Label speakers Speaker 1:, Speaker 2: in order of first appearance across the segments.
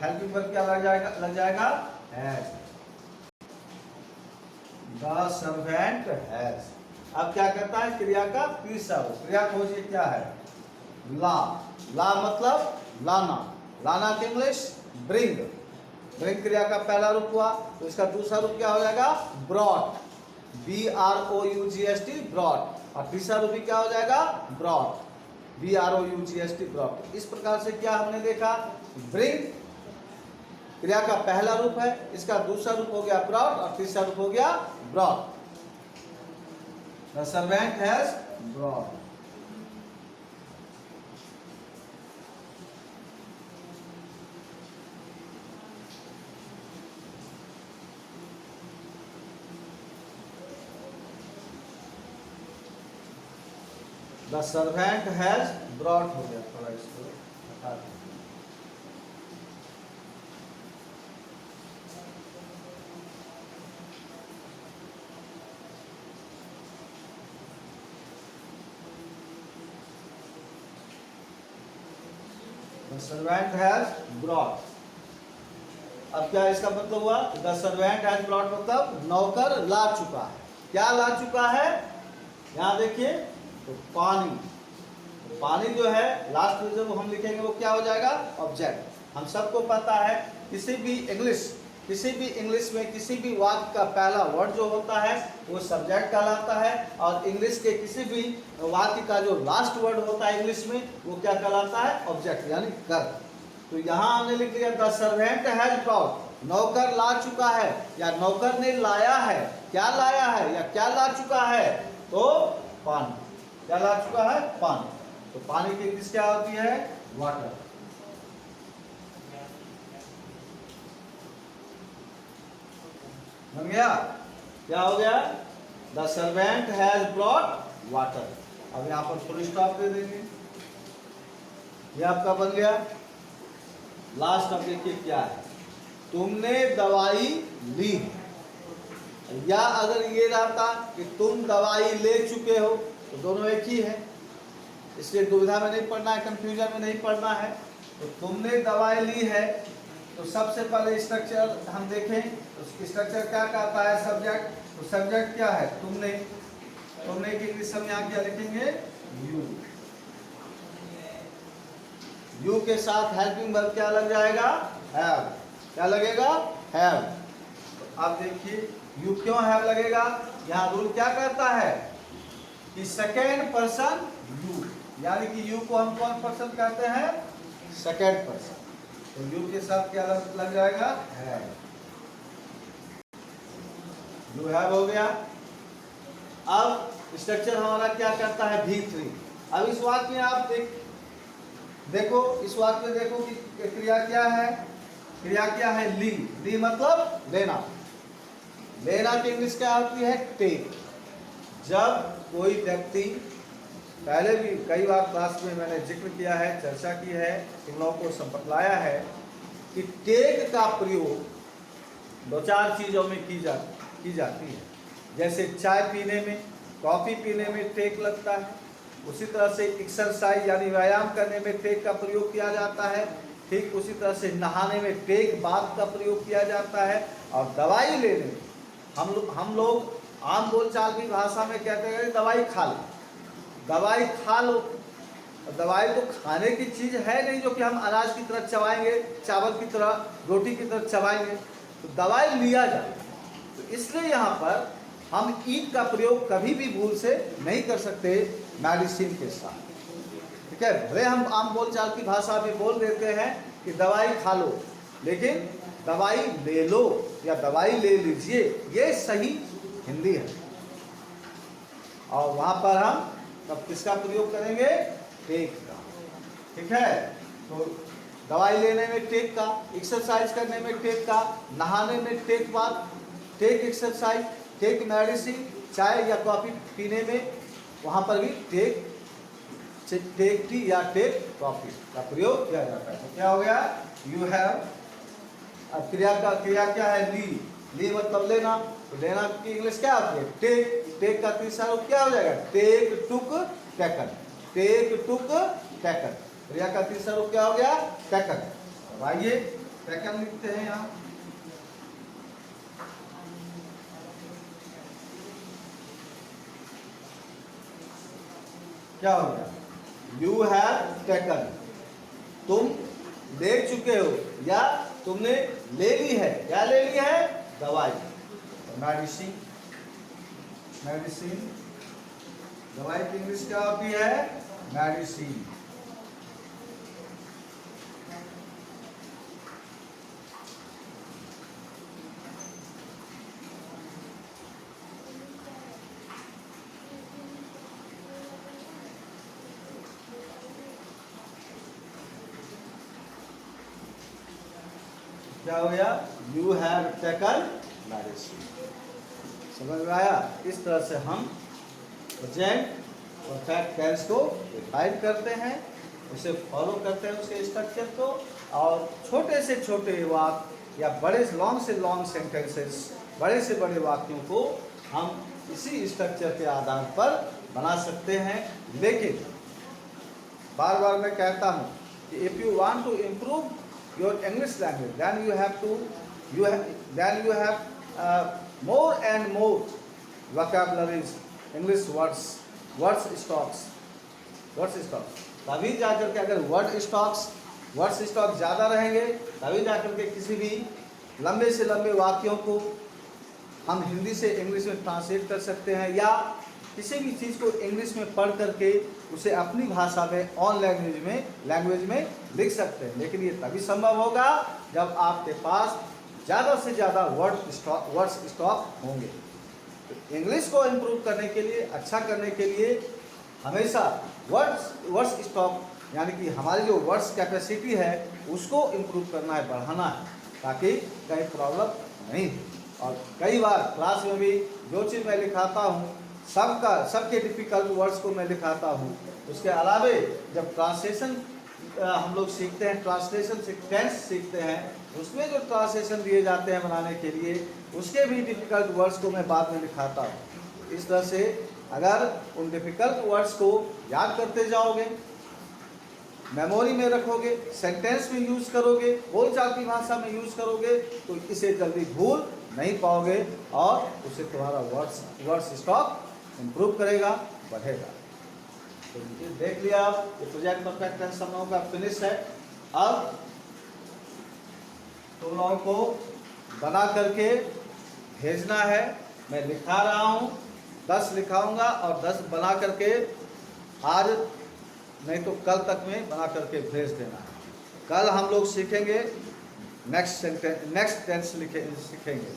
Speaker 1: Helping verb क्या लग जाएगा हैज। The servant has. अब क्या करता है, क्रिया का तीसरा रूप। क्रिया खोजिए क्या है, ला। ला मतलब लाना। लाना की इंग्लिश ब्रिंग। ब्रिंग क्रिया का पहला रूप हुआ, तो इसका दूसरा रूप क्या हो जाएगा, ब्रॉट। BROUGHT brought. और तीसरा रूप भी क्या हो जाएगा, ब्रॉट। BROUGHT brought. इस प्रकार से क्या हमने देखा, ब्रिंग क्रिया का पहला रूप है, इसका दूसरा रूप हो गया ब्रॉट और तीसरा रूप हो गया brought. The servant has brought. The servant has brought हो गया, थोड़ा इसको हटा दें। The servant has brought. अब क्या इसका मतलब हुआ, द सर्वेंट हैज ब्रॉट मतलब नौकर ला चुका है। क्या ला चुका है, यहां देखिए, तो पानी। तो पानी जो है लास्ट में जब हम लिखेंगे वो क्या हो जाएगा, ऑब्जेक्ट। हम सबको पता है किसी भी इंग्लिश में किसी भी वाक्य का पहला वर्ड जो होता है वो सब्जेक्ट कहलाता है, और इंग्लिश के किसी भी वाक्य का जो लास्ट वर्ड होता है इंग्लिश में वो क्या कहलाता है, ऑब्जेक्ट यानी कर्म। तो यहाँ हमने लिख दिया द सर्वेंट हैज ब्रॉट, नौकर ला चुका है या नौकर ने लाया है। क्या लाया है या क्या ला चुका है, तो पानी। क्या ला चुका है, पानी। तो पानी की इंग्लिश क्या होती है, वाटर। बन गया, क्या हो गया, the servant has brought water. अब यहां पर फुल स्टॉप दे देंगे, ये आपका बन गया। लास्ट अब देखिए क्या है, तुमने दवाई ली। या अगर ये रहता कि तुम दवाई ले चुके हो तो दोनों एक ही है, इसलिए दुविधा में नहीं पड़ना है, कंफ्यूजन में नहीं पड़ना है। तो तुमने दवाई ली है, तो सबसे पहले स्ट्रक्चर हम देखें, तो स्ट्रक्चर क्या कहता है, सब्जेक्ट। तो सब्जेक्ट क्या है, तुमने। तुमने की इंग्लिश हम यहाँ क्या लिखेंगे, यू। यू के साथ हेल्पिंग वर्ब क्या लग जाएगा, हैव। क्या लगेगा, हैव। तो आप देखिए यू क्यों हैव लगेगा, यहाँ रूल क्या कहता है कि सेकेंड पर्सन यू, यानी कि यू को हम कौन पर्सन कहते हैं, सेकेंड पर्सन। तो यू के साथ क्या लग जाएगा, हैव। यू हैव हो गया। अब स्ट्रक्चर हमारा क्या करता है, V3। अब इस वाक्य में आप देखो, इस वाक्य में देखो कि क्रिया क्या है, क्रिया क्या है, ली। ली मतलब लेना। लेना की इंग्लिश क्या होती है, टेक। जब कोई व्यक्ति, पहले भी कई बार क्लास में मैंने जिक्र किया है, चर्चा की है, इन लोगों को सब बतलाया है कि टेक का प्रयोग दो चार चीज़ों में की जाती है। जैसे चाय पीने में, कॉफ़ी पीने में टेक लगता है। उसी तरह से एक्सरसाइज यानी व्यायाम करने में टेक का प्रयोग किया जाता है। ठीक उसी तरह से नहाने में टेक बाथ का प्रयोग किया जाता है। और दवाई लेने में हम लोग आम बोलचाल की भाषा में कहते हैं दवाई खा लो। दवाई खा लो, दवाई तो खाने की चीज़ है नहीं जो कि हम अनाज की तरह चबाएंगे, चावल की तरह, रोटी की तरह चबाएंगे। तो दवाई लिया जाए, तो इसलिए यहाँ पर हम ईट का प्रयोग कभी भी भूल से नहीं कर सकते मेडिसिन के साथ। ठीक है, भले हम आम बोलचाल की भाषा में बोल देते हैं कि दवाई खा लो, लेकिन दवाई ले लो या दवाई ले लीजिए, ये सही हिंदी है। और वहाँ पर हम तब किसका प्रयोग करेंगे, टेक का। ठीक है, तो दवाई लेने में टेक का, एक्सरसाइज करने में टेक का, नहाने में take bath, take exercise, take medicine, चाय या कॉफ़ी पीने में वहाँ पर भी टेक टी या टेक कॉफ़ी का प्रयोग किया जाता है। तो क्या हो गया, यू हैव। अब क्रिया क्या है, ली। ली मतलब लेना। तो लेना की इंग्लिश क्या होती है, टेक। टेक का तीसरा रूप क्या हो जाएगा, take took taken. Take took taken. क्रिया का तीसरा रूप क्या हो गया, टेकन। अब आइए टेकन लिखते हैं यहाँ, क्या हो गया? यू हैव टेकन, तुम ले चुके हो या तुमने ले ली है। क्या ले ली है? दवाई। मेडिसिन, मेडिसिन, दवाई की इंग्लिश क्या होती है? मेडिसिन। क्या हो गया? You have taken medicine. समझ में आया? इस तरह से हम प्रेजेंट परफेक्ट टेंस को डिफाइन करते हैं, उसे फॉलो करते हैं उसके स्ट्रक्चर को, और छोटे से छोटे वाक्य या बड़े लॉन्ग से लॉन्ग सेंटेंसेस, बड़े से बड़े वाक्यों को हम इसी स्ट्रक्चर के आधार पर बना सकते हैं। लेकिन बार बार मैं कहता हूँ कि if you want to improve your English language, then you have more and more vocabularies, English words stocks. तभी जाकर के अगर वर्ड्स स्टॉक ज़्यादा रहेंगे, तभी जाकर के किसी भी लंबे से लंबे वाक्यों को हम हिंदी से इंग्लिश में ट्रांसलेट कर सकते हैं, या किसी भी चीज़ को इंग्लिश में पढ़ करके उसे अपनी भाषा में ऑन लैंग्वेज में लिख सकते हैं। लेकिन ये तभी संभव होगा जब आपके पास ज़्यादा से ज़्यादा वर्ड्स स्टॉक होंगे। तो इंग्लिश को इम्प्रूव करने के लिए, अच्छा करने के लिए हमेशा वर्ड्स स्टॉक यानी कि हमारी जो वर्ड्स कैपेसिटी है उसको इम्प्रूव करना है, बढ़ाना है, ताकि कहीं प्रॉब्लम नहीं हो। और कई बार क्लास में भी जो चीज़ मैं लिखाता हूँ सबके डिफिकल्ट वर्ड्स को मैं लिखाता हूँ। उसके अलावे जब ट्रांसलेशन हम लोग सीखते हैं, ट्रांसलेशन से टेंस सीखते हैं, उसमें जो ट्रांसलेशन दिए जाते हैं बनाने के लिए, उसके भी डिफिकल्ट वर्ड्स को मैं बाद में लिखाता हूँ। इस तरह से अगर उन डिफिकल्ट वर्ड्स को याद करते जाओगे, मेमोरी में रखोगे, सेंटेंस में यूज़ करोगे, बोलचाल की भाषा में यूज़ करोगे, तो इसे जल्दी भूल नहीं पाओगे और उससे तुम्हारा वर्ड्स स्टॉक इम्प्रूव करेगा, बढ़ेगा। तो ये देख लिया आप, ये प्रेजेंट परफेक्ट टेंस हम लोगों का फिनिश है। अब तुम लोगों को बना करके भेजना है। मैं लिखा रहा हूँ, 10 लिखाऊंगा और 10 बना करके आज नहीं तो कल तक में बना करके भेज देना है। कल हम लोग सीखेंगे नेक्स्ट टेंस सीखेंगे,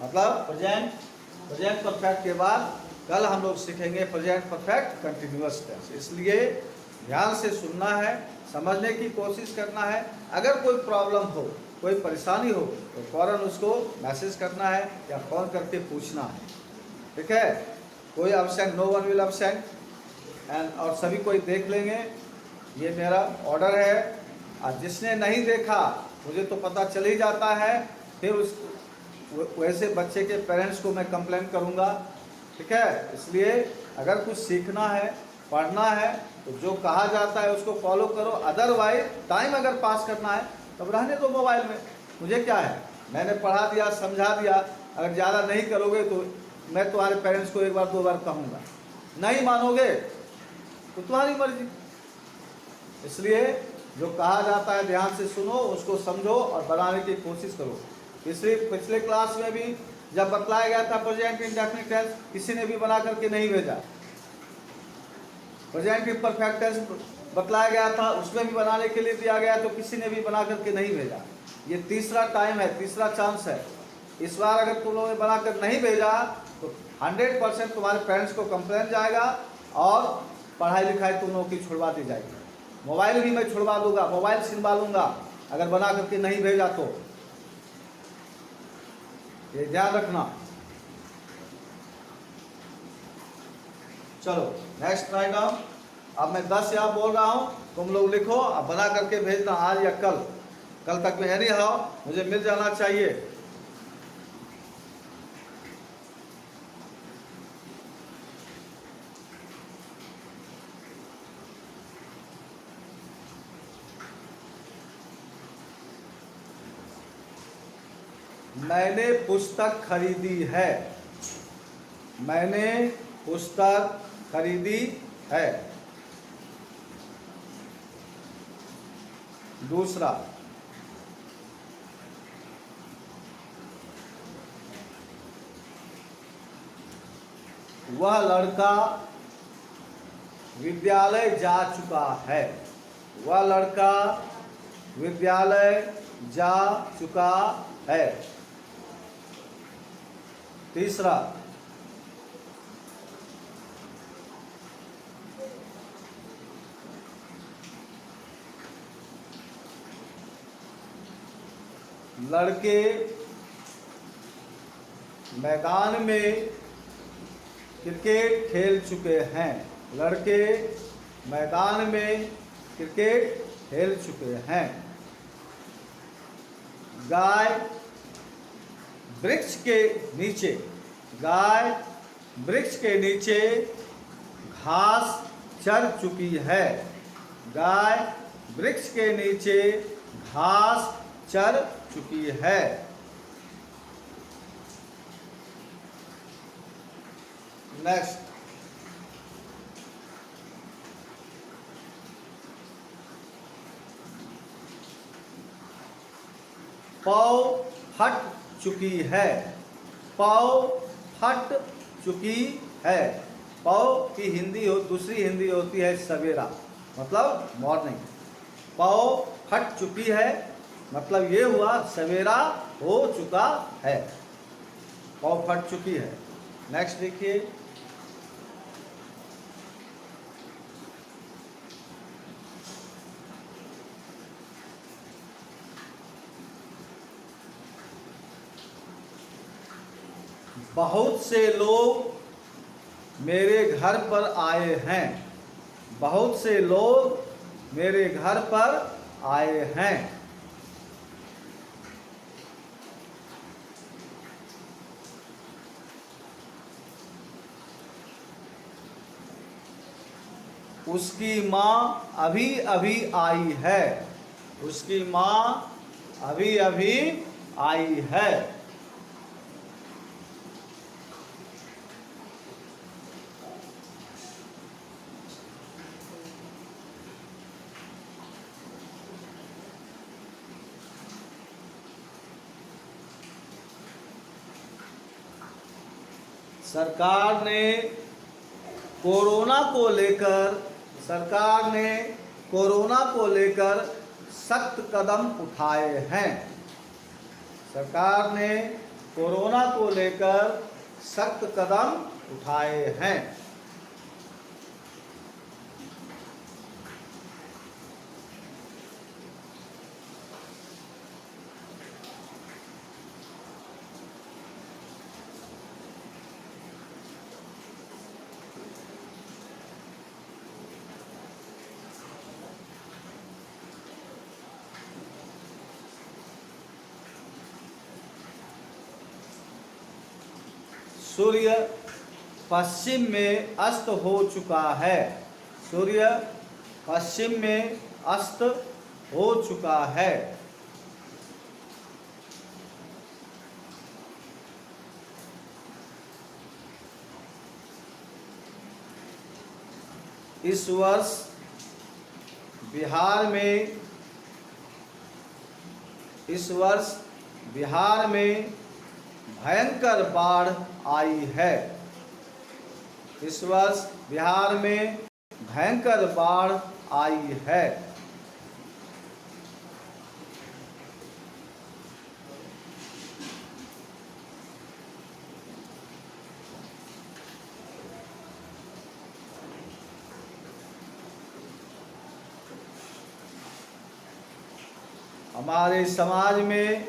Speaker 1: मतलब प्रेजेंट परफेक्ट के बाद कल हम लोग सीखेंगे प्रेजेंट परफेक्ट कंटिन्यूअस टेंस। इसलिए ध्यान से सुनना है, समझने की कोशिश करना है। अगर कोई प्रॉब्लम हो, कोई परेशानी हो, तो फ़ौरन उसको मैसेज करना है या फ़ोन करके पूछना है, ठीक है? कोई absent, no one will absent, और सभी कोई देख लेंगे। ये मेरा ऑर्डर है। और जिसने नहीं देखा, मुझे तो पता चल ही जाता है, फिर उस वैसे बच्चे के पेरेंट्स को मैं कंप्लेन करूँगा, ठीक है? इसलिए अगर कुछ सीखना है, पढ़ना है, तो जो कहा जाता है उसको फॉलो करो। अदरवाइज टाइम अगर पास करना है तब रहने दो मोबाइल में, मुझे क्या है, मैंने पढ़ा दिया, समझा दिया। अगर ज़्यादा नहीं करोगे तो मैं तुम्हारे पेरेंट्स को 1 बार 2 बार कहूँगा, नहीं मानोगे तो तुम्हारी मर्जी। इसलिए जो कहा जाता है ध्यान से सुनो, उसको समझो और बनाने की कोशिश करो। इसलिए पिछले क्लास में भी जब बतलाया गया था प्रेजेंट इंडेफिनिट टेंस, किसी ने भी बना करके नहीं भेजा। प्रेजेंट इम्परफेक्ट टेंस बतलाया गया था, उसमें भी बनाने के लिए दिया गया, तो किसी ने भी बना करके नहीं भेजा। ये तीसरा टाइम है, तीसरा चांस है। इस बार अगर तुम लोगों ने बनाकर नहीं भेजा तो 100% तुम्हारे पेरेंट्स को कंप्लेन जाएगा और पढ़ाई लिखाई तुम लोगों की छुड़वा दी जाएगी। मोबाइल भी मैं छुड़वा दूंगा, मोबाइल छिनवा लूँगा अगर बना करके नहीं भेजा तो। ये ध्यान रखना। चलो नेक्स्ट राइट डाउन। अब मैं 10 यहाँ बोल रहा हूँ, तुम लोग लिखो, अब बना करके भेजना आज या कल तक में। एनी हाउ मुझे मिल जाना चाहिए। मैंने पुस्तक खरीदी है। मैंने पुस्तक खरीदी है। दूसरा, वह लड़का विद्यालय जा चुका है। वह लड़का विद्यालय जा चुका है। तीसरा, लड़के मैदान में क्रिकेट खेल चुके हैं। लड़के मैदान में क्रिकेट खेल चुके हैं। गाय वृक्ष के नीचे, गाय वृक्ष के नीचे घास चर चुकी है। गाय वृक्ष के नीचे घास चर चुकी है। नेक्स्ट, पौ फट चुकी है। पौ फट चुकी है। पौ की दूसरी हिंदी होती है सवेरा, मतलब मॉर्निंग। पौ फट चुकी है मतलब ये हुआ सवेरा हो चुका है। पौ फट चुकी है। नेक्स्ट देखिए, बहुत से लोग मेरे घर पर आए हैं। बहुत से लोग मेरे घर पर आए हैं। उसकी माँ अभी अभी आई है। उसकी माँ अभी अभी आई है। सरकार ने कोरोना को लेकर सख्त कदम उठाए हैं। सरकार ने कोरोना को लेकर सख्त कदम उठाए हैं। सूर्य पश्चिम में अस्त हो चुका है। सूर्य पश्चिम में अस्त हो चुका है। इस वर्ष बिहार में भयंकर बाढ़ आई है। इस वर्ष बिहार में भयंकर बाढ़ आई है। हमारे समाज में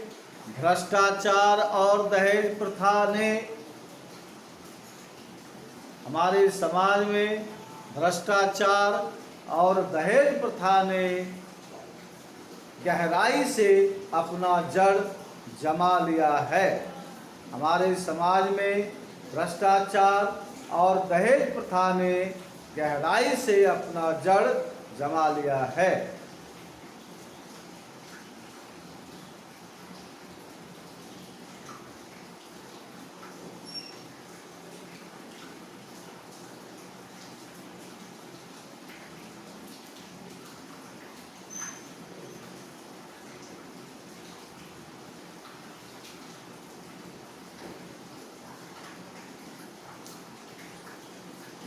Speaker 1: भ्रष्टाचार और दहेज प्रथा ने गहराई से अपना जड़ जमा लिया है। हमारे समाज में भ्रष्टाचार और दहेज प्रथा ने गहराई से अपना जड़ जमा लिया है।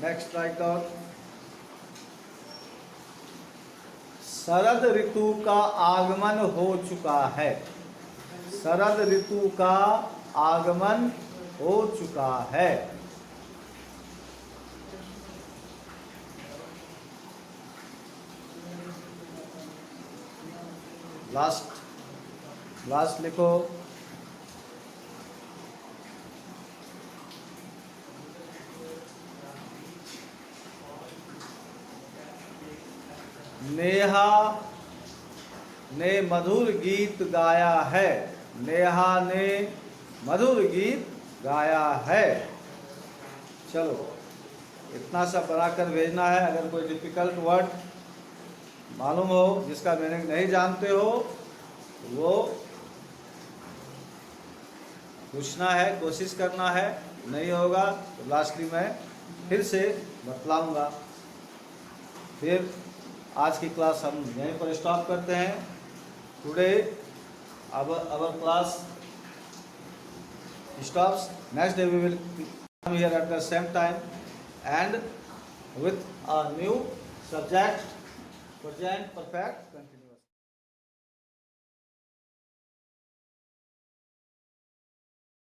Speaker 1: Next right down. शरद ऋतु का आगमन हो चुका है। शरद ऋतु का आगमन हो चुका है। लास्ट लिखो। नेहा ने मधुर गीत गाया है। नेहा ने मधुर गीत गाया है। चलो इतना सा बनाकर भेजना है। अगर कोई डिफिकल्ट वर्ड मालूम हो जिसका मीनिंग नहीं जानते हो वो पूछना है, कोशिश करना है। नहीं होगा तो लास्टली मैं फिर से बतलाऊंगा। फिर आज की क्लास हम यहीं पर स्टॉप करते हैं। Today our class stops. Next day we will come here at the same time and with a new subject, present perfect